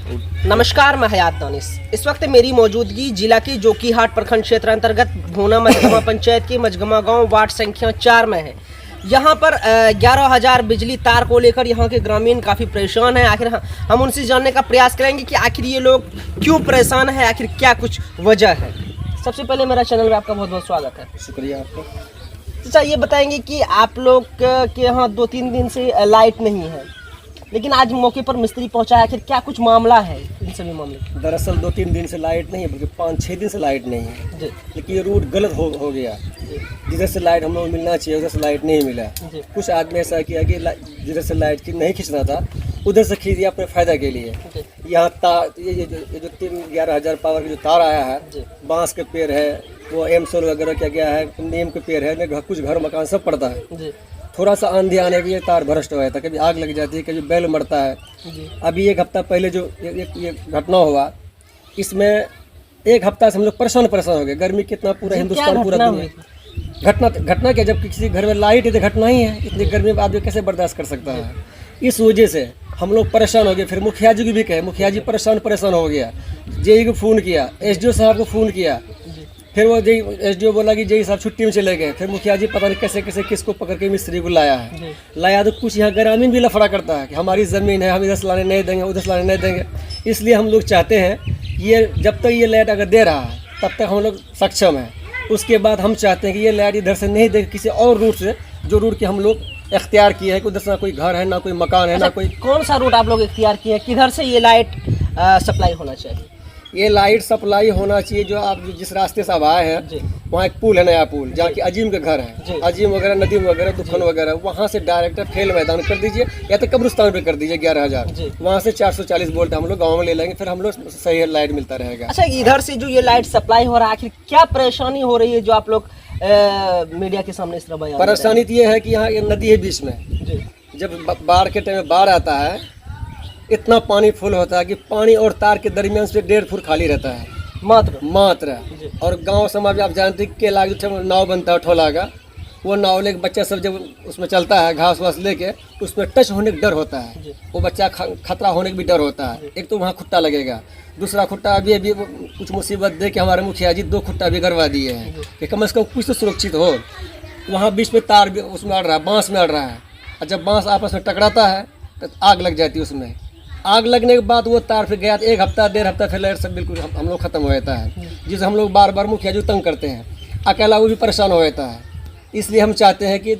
नमस्कार, मैं हयात दानिश। इस वक्त मेरी मौजूदगी जिला की जोकीहाट प्रखंड क्षेत्र अंतर्गत भूना मझगमा पंचायत की मझगमा गांव वार्ड संख्या 4 में है। यहाँ पर 11,000 बिजली तार को लेकर यहाँ के ग्रामीण काफ़ी परेशान हैं। आखिर हम उनसे जानने का प्रयास करेंगे कि आखिर ये लोग क्यों परेशान हैं, आखिर क्या कुछ वजह है। सबसे पहले मेरा चैनल में आपका बहुत बहुत स्वागत है। शुक्रिया आपका। अच्छा, ये बताएंगे कि आप लोग के यहाँ 2-3 दिन से लाइट नहीं है, लेकिन आज मौके पर मिस्त्री पहुंचा है। आखिर क्या कुछ मामला है इन सभी मामले? दरअसल 2-3 दिन से लाइट नहीं है, बल्कि 5-6 दिन से लाइट नहीं है जी। लेकिन ये रूट गलत हो गया। जिधर से लाइट हम लोग मिलना चाहिए उधर से लाइट नहीं मिला। कुछ आदमी ऐसा किया कि जिधर से लाइट की नहीं खींचना था उधर से खींच दिया अपने फ़ायदा के लिए। यहाँ तार ये जो 11,000 पावर का जो तार आया है, बांस के पेड़ है, वो एमसोल वगैरह क्या गया है, नीम के पेड़ है, कुछ घर मकान सब पड़ता है। थोड़ा सा आंधी आने भी ये तार भ्रष्ट हो जाता है, कभी आग लग जाती है, कभी बैल मरता है। अभी 1 हफ्ता पहले जो ये घटना हुआ, इसमें 1 हफ्ता से हम लोग परेशान हो गए। गर्मी कितना पूरा हिंदुस्तान पूरा दुनिया घटना क्या, जब किसी घर में लाइट है तो घटना ही है। इतनी गर्मी में आदमी कैसे बर्दाश्त कर सकता है। इस वजह से हम लोग परेशान हो गए। फिर मुखिया जी को भी कहे, मुखिया जी परेशान हो गया। जेई को फ़ोन किया, एसडीओ साहब को फ़ोन किया। फिर वो एसडीओ बोला कि जेई साहब छुट्टी में चले गए। फिर मुखिया जी पता नहीं कैसे किसको पकड़ के मिस्त्री को लाया तो कुछ यहाँ ग्रामीण भी लफड़ा करता है कि हमारी ज़मीन है, हम इधर से लाने नहीं देंगे, उधर से लाने नहीं देंगे। इसलिए हम लोग चाहते हैं ये जब तक ये लाइट अगर दे रहा है तब तक हम लोग सक्षम हैं। उसके बाद हम चाहते हैं कि ये लाइट इधर से नहीं दे, किसी और रूट से, जो रूट के हम लोग इख्तियार किए हैं। उधर से ना कोई घर है, ना कोई मकान है, ना कोई। कौन सा रूट आप लोग इख्तियार किए हैं? किधर से ये लाइट सप्लाई होना चाहिए? ये लाइट सप्लाई होना चाहिए जो आप जिस रास्ते से अब आए हैं, वहाँ एक पुल है, नया पुल, जहाँ की अजीम का घर है। अजीम वगैरह, नदीम वगैरह, दुखन वगैरह, वहाँ से डायरेक्ट खेल मैदान कर दीजिए या तो कब्रिस्तान पे कर दीजिए 11,000। वहाँ से 440 वोल्ट हम लोग गाँव में ले लेंगे, फिर हम लोग सही लाइट मिलता रहेगा। अच्छा, इधर से जो ये लाइट सप्लाई हो रहा है, आखिर क्या परेशानी हो रही है जो आप लोग मीडिया के सामने इस तरह बयान? परेशानी तो ये है कि यहाँ ये नदी है बीच में। जब बाढ़ के टाइम में बाढ़ आता है, इतना पानी फुल होता है कि पानी और तार के दरमियान से 1.5 फुट खाली रहता है मात्र। और गांव समाज आप जानते हैं केला नाव बनता है ठोला का, वो नाव लेके बच्चा सब जब उसमें चलता है घास वास लेके, उसमें टच होने का डर होता है। वो बच्चा खतरा होने का भी डर होता है। एक तो वहाँ खुट्टा लगेगा, दूसरा खुट्टा अभी कुछ मुसीबत दे के हमारे मुखिया जी 2 खुट्टा भी करवा दिए हैं कि कम से कम कुछ तो सुरक्षित हो। वहाँ बीच में तार भी उसमें अड़ रहा है, बाँस में अड़ रहा है, और जब बाँस आपस में टकराता है तो आग लग जाती है। उसमें आग लगने के बाद वो तार फिर गया, 1 हफ्ता 1.5 हफ्ता फिर लाइट सब बिल्कुल हम लोग ख़त्म हो जाता है, जिससे हम लोग बार बार मुखिया जी तंग करते हैं। अकेला वो भी परेशान हो जाता है। इसलिए हम चाहते हैं कि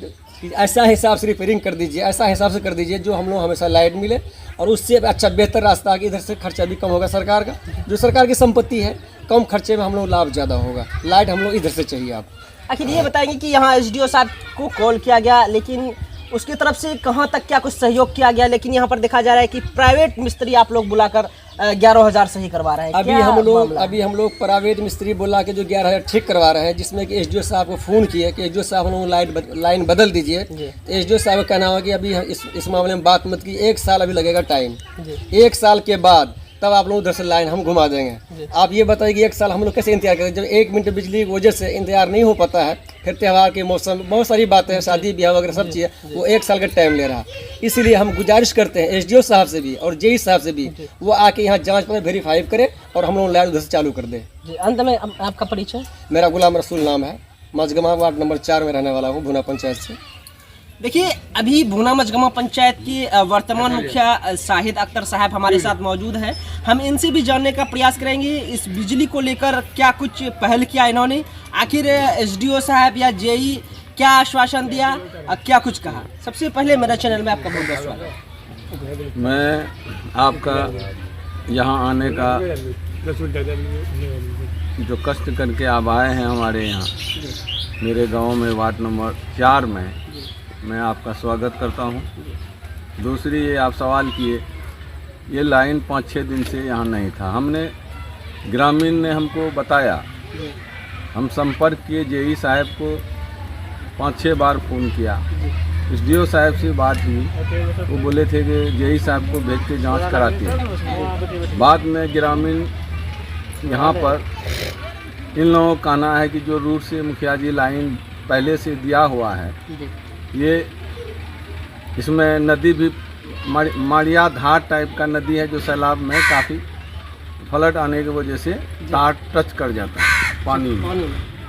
ऐसा हिसाब से रिपेयरिंग कर दीजिए, ऐसा हिसाब से कर दीजिए जो हम लोग हमेशा लाइट मिले, और उससे अच्छा बेहतर रास्ता है कि इधर से खर्चा भी कम होगा सरकार का, जो सरकार की संपत्ति है, कम खर्चे में हम लोग लाभ ज़्यादा होगा। लाइट हम लोग इधर से चाहिए। आप आखिर ये बताएंगे कि यहाँ एसडीओ साहब को कॉल किया गया, लेकिन उसकी तरफ से कहाँ तक क्या कुछ सहयोग किया गया? लेकिन यहाँ पर देखा जा रहा है कि प्राइवेट मिस्त्री आप लोग बुलाकर 11,000 सही करवा रहे हैं। अभी हम लोग प्राइवेट मिस्त्री बुला के जो 11,000 ठीक करवा रहे हैं, जिसमें कि एसडीओ साहब को फ़ोन किए कि एसडीओ साहब हम लोग लाइन बदल दीजिए। एसडीओ साहब का कहना हुआ कि अभी इस मामले में बात मत की, 1 साल अभी लगेगा टाइम। 1 साल के बाद तब आप लोग उधर से लाइन हम घुमा देंगे। आप ये बताइए कि 1 साल हम लोग कैसे इंतजार करें, जब 1 मिनट बिजली की वजह से इंतजार नहीं हो पाता है। फिर त्यौहार के मौसम, बहुत सारी बातें हैं, शादी ब्याह वगैरह सब चीज़ें, वो 1 साल का टाइम ले रहा है। इसलिए हम गुजारिश करते हैं एसडीओ साहब से भी और जेई साहब से भी, वो आके यहाँ जांच पर वेरीफाई करें और हम लोग लाइट उधर से चालू कर दें। अंत में आपका परिचय? मेरा गुलाम रसूल नाम है, मझगमा वार्ड नंबर 4 में रहने वाला हूँ, भूना पंचायत से। देखिए, अभी भूना मझगमा पंचायत की वर्तमान मुखिया शाहिद अख्तर साहब हमारे साथ मौजूद हैं। हम इनसे भी जानने का प्रयास करेंगे इस बिजली को लेकर क्या कुछ पहल किया इन्होंने, आखिर एसडीओ साहब या जेई क्या आश्वासन दिया, क्या कुछ कहा। सबसे पहले मेरा चैनल में आपका बहुत बहुत स्वागत। मैं आपका यहाँ आने का जो कष्ट करके आप आए हैं हमारे यहाँ मेरे गांव में वार्ड नंबर 4 में, मैं आपका स्वागत करता हूं। दूसरी, ये आप सवाल किए, ये लाइन 5-6 दिन से यहाँ नहीं था। हमने ग्रामीण ने हमको बताया, हम संपर्क किए, जेई साहब को 5-6 बार फ़ोन किया, एसडीओ साहब से बात हुई, वो बोले थे कि जेई साहब को भेज के जाँच कराते हैं। बाद में ग्रामीण यहाँ पर इन लोगों का कहना है कि जो रूट से मुखिया जी लाइन पहले से दिया हुआ है, ये इसमें नदी भी माड़िया धार टाइप का नदी है, जो सैलाब में काफ़ी फ्लड आने की वजह से तार टच कर जाता है पानी में।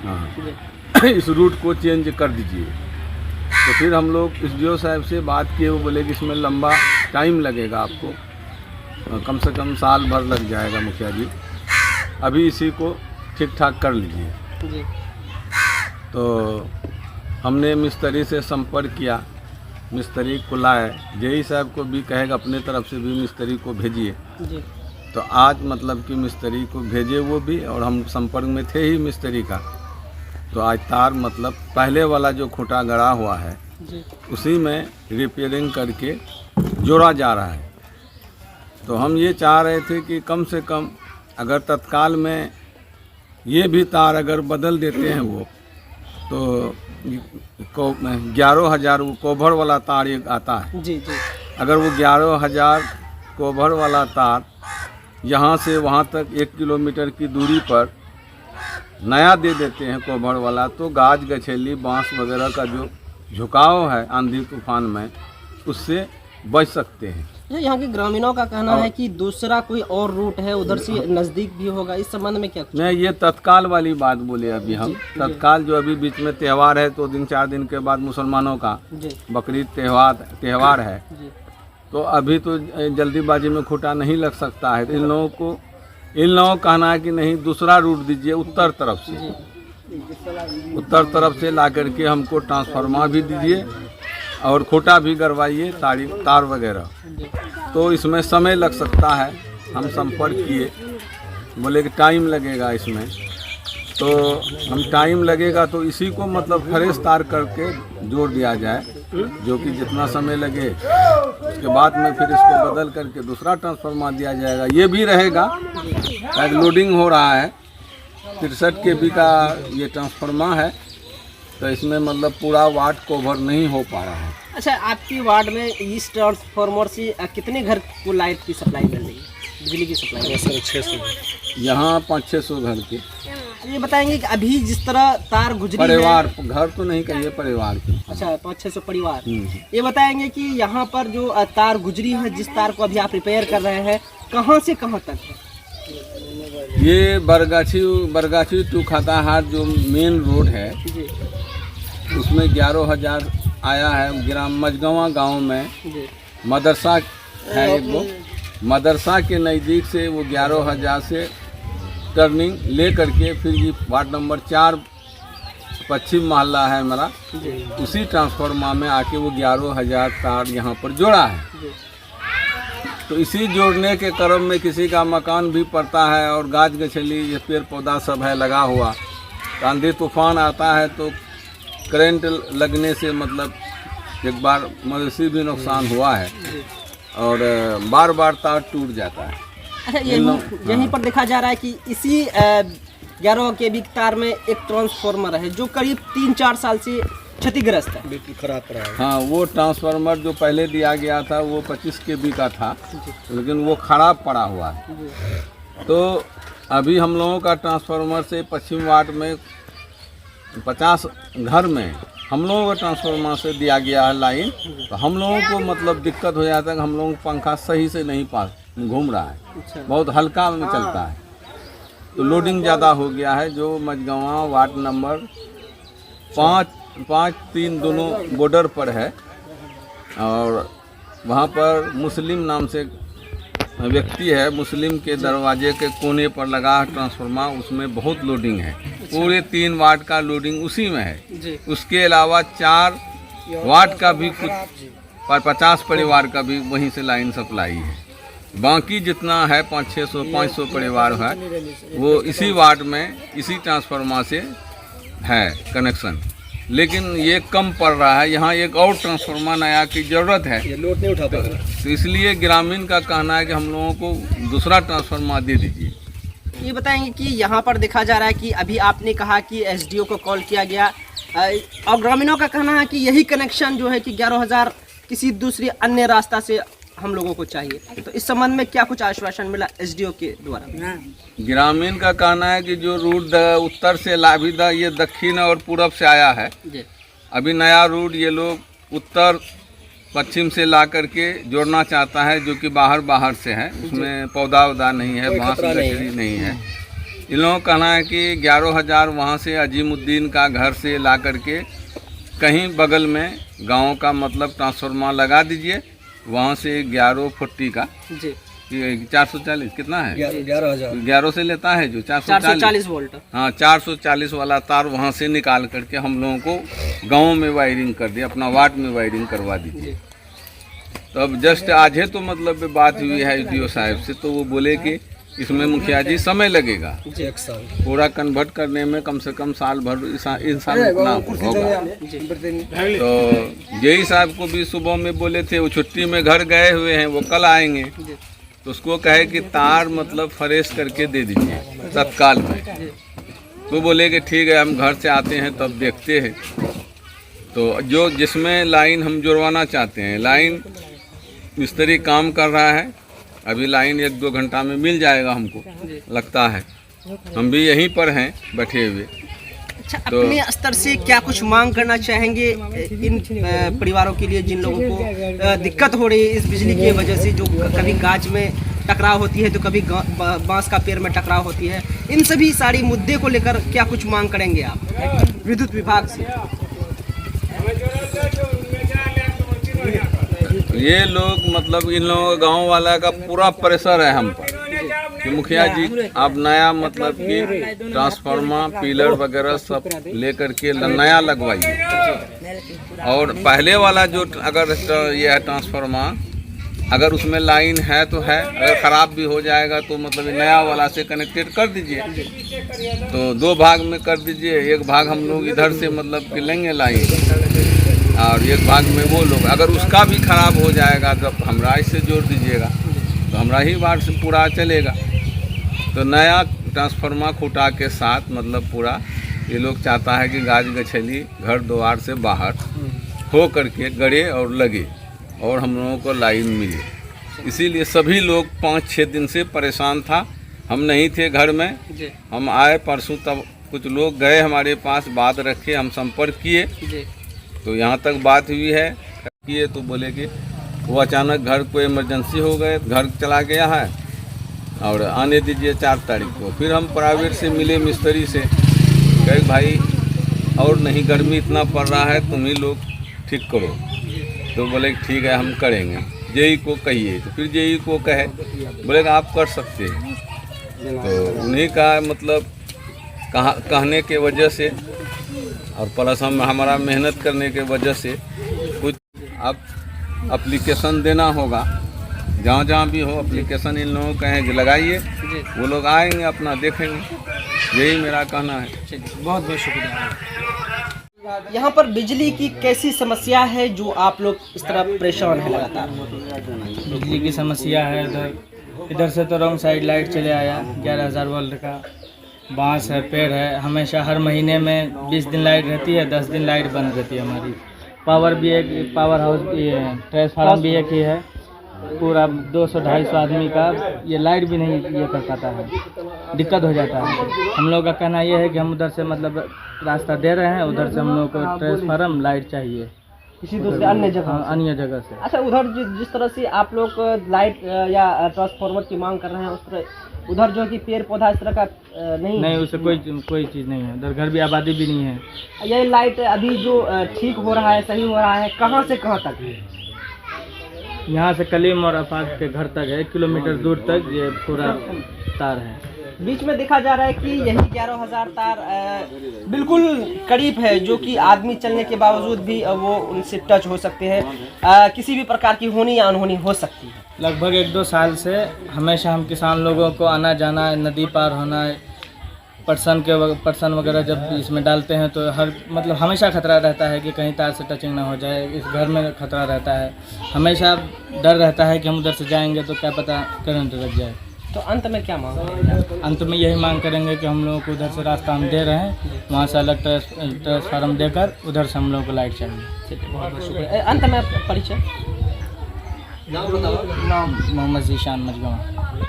हाँ, इस रूट को चेंज कर दीजिए। तो फिर हम लोग एसडीओ साहब से बात किए, वो बोले कि इसमें लंबा टाइम लगेगा आपको, कम से कम साल भर लग जाएगा मुखिया जी, अभी इसी को ठीक ठाक कर लीजिए जी। तो हमने मिस्त्री से संपर्क किया, मिस्त्री को लाए, जेई साहब को भी कहेगा अपने तरफ से भी मिस्त्री को भेजिए। जी तो आज मतलब कि मिस्त्री को भेजे वो भी, और हम संपर्क में थे ही मिस्त्री का। तो आज तार मतलब पहले वाला जो खूंटा गड़ा हुआ है जी उसी में रिपेयरिंग करके जोड़ा जा रहा है। तो हम ये चाह रहे थे कि कम से कम अगर तत्काल में ये भी तार अगर बदल देते हैं वो, तो 11,000 वो कोभर वाला तार एक आता है, जी जी अगर वो 11,000 कोभर वाला तार यहाँ से वहाँ तक 1 किलोमीटर की दूरी पर नया दे देते हैं कोभर वाला, तो गाज गछेली बांस वगैरह का जो झुकाव है आंधी तूफान में, उससे बच सकते हैं। यहाँ के ग्रामीणों का कहना है कि दूसरा कोई और रूट है, उधर से नज़दीक भी होगा, इस संबंध में क्या कुछ? नहीं, ये तत्काल वाली बात बोले अभी हम। तत्काल जो अभी बीच में त्यौहार है, तो 3-4 दिन के बाद मुसलमानों का जी बकरीद त्यौहार है, जी तो अभी तो जल्दीबाजी में खूंटा नहीं लग सकता है। तो इन लोगों को कहना है कि नहीं, दूसरा रूट दीजिए उत्तर तरफ से, उत्तर तरफ से ला करके हमको ट्रांसफार्मर भी दीजिए और खूंटा भी गड़वाइए, तार वगैरह। तो इसमें समय लग सकता है। हम संपर्क किए, बोले कि टाइम लगेगा इसमें, तो हम टाइम लगेगा तो इसी को मतलब फ्रेश तार करके जोड़ दिया जाए, जो कि जितना समय लगे उसके बाद में फिर इसको बदल करके दूसरा ट्रांसफार्मर दिया जाएगा। ये भी रहेगा, लोडिंग हो रहा है 63 kV का ये ट्रांसफार्मर है, तो इसमें मतलब पूरा वाट कवर नहीं हो पा रहा है। अच्छा, आपकी वार्ड में इस ट्रांसफार्मर से कितने घर को लाइट की सप्लाई मिल रही है, बिजली की सप्लाई? 600। यहाँ 500-600 घर के। ये बताएंगे कि अभी जिस तरह तार गुजरी परिवार, है, घर तो नहीं कहिए, परिवार की। अच्छा 500-600 परिवार। ये बताएंगे कि यहाँ पर जो तार गुजरी है, जिस तार को अभी आप रिपेयर कर रहे हैं, कहाँ से कहाँ तक है? ये बरगाछी टू खाताहाट जो मेन रोड है, उसमें 11,000 आया है। ग्राम मझगवा गांव में मदरसा है एक वो, मदरसा के नज़दीक से वो 11,000 से टर्निंग ले करके फिर ये वार्ड नंबर 4 पश्चिम मोहल्ला है हमारा, उसी ट्रांसफार्मर में आके वो 11,000 तार यहाँ पर जोड़ा है। तो इसी जोड़ने के क्रम में किसी का मकान भी पड़ता है और गाछ गछली ये पेड़ पौधा सब है लगा हुआ, आंधी तूफान आता है तो करंट लगने से मतलब एक बार मवेशी भी नुकसान हुआ है और बार बार तार टूट जाता है। अच्छा, यहीं पर देखा जा रहा है कि इसी 11 kV तार में एक ट्रांसफार्मर है जो करीब 3-4 साल से क्षतिग्रस्त है, बिल्कुल खराब पड़ा है। हाँ, वो ट्रांसफार्मर जो पहले दिया गया था वो 25 kV का था, लेकिन वो खराब पड़ा हुआ है। तो अभी हम लोगों का ट्रांसफार्मर से पश्चिम वार्ड में 50 घर में हम लोगों को ट्रांसफार्मर से दिया गया है लाइन, तो हम लोगों को मतलब दिक्कत हो जाता है कि हम लोगों को पंखा सही से नहीं पास घूम रहा है, बहुत हल्का में चलता है, तो लोडिंग ज़्यादा हो गया है। जो मझगवा वार्ड नंबर 5-3 दोनों बॉर्डर पर है और वहाँ पर मुस्लिम नाम से व्यक्ति है, मुस्लिम के दरवाजे के कोने पर लगा ट्रांसफार्मर, उसमें बहुत लोडिंग है, पूरे 3 वाट का लोडिंग उसी में है। उसके अलावा 4 वाट का भी कुछ 50 परिवार का भी वहीं से लाइन सप्लाई है। बाकी जितना है 500 परिवार है वो इसी वार्ड में इसी ट्रांसफार्मर से है कनेक्शन, लेकिन ये कम पड़ रहा है। यहाँ एक और ट्रांसफार्मर नया की ज़रूरत है, ये लोड नहीं उठा पा रहा, तो इसलिए ग्रामीण का कहना है कि हम लोगों को दूसरा ट्रांसफार्मर दे दीजिए। ये बताएंगे कि यहाँ पर देखा जा रहा है कि अभी आपने कहा कि एसडीओ को कॉल किया गया और ग्रामीणों का कहना है कि यही कनेक्शन जो है कि 11,000 किसी दूसरी अन्य रास्ता से हम लोगों को चाहिए, तो इस संबंध में क्या कुछ आश्वासन मिला एसडीओ के द्वारा? ग्रामीण का कहना है कि जो रूट उत्तर से लाभिदा ये दक्षिण और पूरब से आया है, अभी नया रूट ये लोग उत्तर पश्चिम से ला करके जोड़ना चाहता है, जो कि बाहर से है, उसमें पौधा वौधा नहीं है, बांस लकड़ी नहीं है। इन लोगों का कहना है कि 11,000 वहाँ से अजीमुद्दीन का घर से ला करके कहीं बगल में गांव का मतलब ट्रांसफार्मर लगा दीजिए, वहाँ से 1140 का जी 440 कितना है 11,000 11 से लेता है जो 440 वोल्ट। हाँ 440 वाला तार वहाँ से निकाल करके हम लोगों को गांव में वायरिंग कर दिया, अपना वार्ड में वायरिंग करवा दीजिए। तो अब जस्ट आज है तो मतलब बात हुई है ईडीओ साहब से, तो वो बोले कि इसमें मुखिया जी समय लगेगा, 1 साल पूरा कन्वर्ट करने में कम से कम साल भर इंसान उतना होगा। तो जेई साहब को भी सुबह में बोले थे, वो छुट्टी में घर गए हुए हैं, वो कल आएंगे, तो उसको कहे कि तार मतलब फ्रेश करके दे दीजिए तत्काल में। तो बोले कि ठीक है, हम घर से आते हैं तब देखते हैं। तो जो जिसमें लाइन हम जुड़वाना चाहते हैं, लाइन मिस्त्री काम कर रहा है, अभी लाइन 1-2 घंटा में मिल जाएगा हमको लगता है। हम भी यहीं पर हैं बैठे हुए। अच्छा, अपने स्तर से क्या कुछ मांग करना चाहेंगे इन परिवारों के लिए जिन लोगों को दिक्कत हो रही है इस बिजली की वजह से, जो कभी गाज में टकराव होती है तो कभी बांस का पेड़ में टकराव होती है, इन सभी सारी मुद्दे को लेकर क्या कुछ मांग करेंगे आप विद्युत विभाग से? ये लोग मतलब इन लोगों का गाँव वाला का पूरा प्रेशर है हम पर कि मुखिया जी आप नया मतलब कि ट्रांसफार्मर पिलर वगैरह सब लेकर के नया लगवाइए। और पहले वाला जो अगर ये है ट्रांसफार्मर, अगर उसमें लाइन है तो है, अगर ख़राब भी हो जाएगा तो मतलब नया वाला से कनेक्टेड कर दीजिए। तो 2 भाग में कर दीजिए, एक भाग हम लोग इधर से मतलब कि लेंगे लाइन और एक भाग में वो लोग, अगर उसका भी ख़राब हो जाएगा तो हमरा इससे जोड़ दीजिएगा, तो हमरा ही वार्ड से पूरा चलेगा। तो नया ट्रांसफार्मर खुटा के साथ मतलब पूरा ये लोग चाहता है कि गाज गछली घर द्वार से बाहर हो करके गड़े और लगे और हम लोगों को लाइन मिले। इसीलिए सभी लोग 5-6 दिन से परेशान था। हम नहीं थे घर में, हम आए परसों, तब कुछ लोग गए हमारे पास, बात रखे, हम संपर्क किए तो यहाँ तक बात हुई है किए, तो बोले कि वो अचानक घर को इमरजेंसी हो गए, घर चला गया है और आने दीजिए 4 तारीख को। फिर हम प्राइवेट से मिले मिस्त्री से, कहे भाई और नहीं गर्मी इतना पड़ रहा है, तुम ही लोग ठीक करो। तो बोले ठीक है हम करेंगे, जेई को कहिए। तो फिर जेई को कहे, बोले आप कर सकते हैं। तो उन्हीं का मतलब कहने के वजह से और प्लस हमारा मेहनत करने के वजह से कुछ अब एप्लीकेशन देना होगा, जहाँ जहाँ भी हो एप्लीकेशन इन लोगों को कहेंगे लगाइए, वो लोग आएंगे अपना देखेंगे, यही मेरा कहना है। बहुत बहुत शुक्रिया। यहाँ पर बिजली की कैसी समस्या है जो आप लोग इस तरह परेशान है लगातार? बिजली की समस्या है, इधर से तो रॉन्ग साइड लाइट चले आया, 11,000 वोल्ट का बांस है, पेड़ है, हमेशा हर महीने में 20 दिन लाइट रहती है, 10 दिन लाइट बंद रहती है हमारी। पावर भी एक, पावर हाउस भी है, ट्रांसफार्मर भी एक ही है, पूरा 200-250 आदमी का ये लाइट भी नहीं ये कर पाता है, दिक्कत हो जाता है। हम लोग का कहना ये है कि हम उधर से मतलब रास्ता दे रहे हैं, उधर से हम लोग को ट्रांसफार्मर लाइट चाहिए किसी दूसरे अन्य जगह से। अच्छा, उधर जिस तरह से आप लोग लाइट या ट्रांसफार्मर की मांग कर रहे हैं, उस तरह उधर जो कि पेड़ पौधा इस तरह का नहीं उससे कोई चीज़ नहीं है, उधर घर भी आबादी भी नहीं है। ये लाइट अभी जो ठीक हो रहा है, सही हो रहा है, कहाँ से कहाँ तक है? यहाँ से कलीम और आफाक के घर तक है, 1 किलोमीटर दूर तक ये पूरा तार है। बीच में देखा जा रहा है कि यही 11,000 तार बिल्कुल करीब है, जो कि आदमी चलने के बावजूद भी वो उनसे टच हो सकते हैं, किसी भी प्रकार की होनी या अनहोनी हो सकती है। लगभग 1-2 साल से हमेशा हम किसान लोगों को आना जाना, नदी पार होना, पर्सन वगैरह जब इसमें डालते हैं तो हर मतलब हमेशा खतरा रहता है कि कहीं तार से टचिंग ना हो जाए। इस घर में खतरा रहता है, हमेशा डर रहता है कि हम उधर से जाएंगे तो क्या पता करंट लग जाए। तो अंत में क्या मांग करेंगे? अंत में यही मांग करेंगे कि हम लोगों को उधर से रास्ता हम दे रहे हैं, वहाँ से अलग ट्रांसफार्मर देकर उधर से हम लोगों को लाइट चाहिए। बहुत बहुत शुक्रिया। अंत में परिचय? नाम मोहम्मद ज़ीशान मजगमा।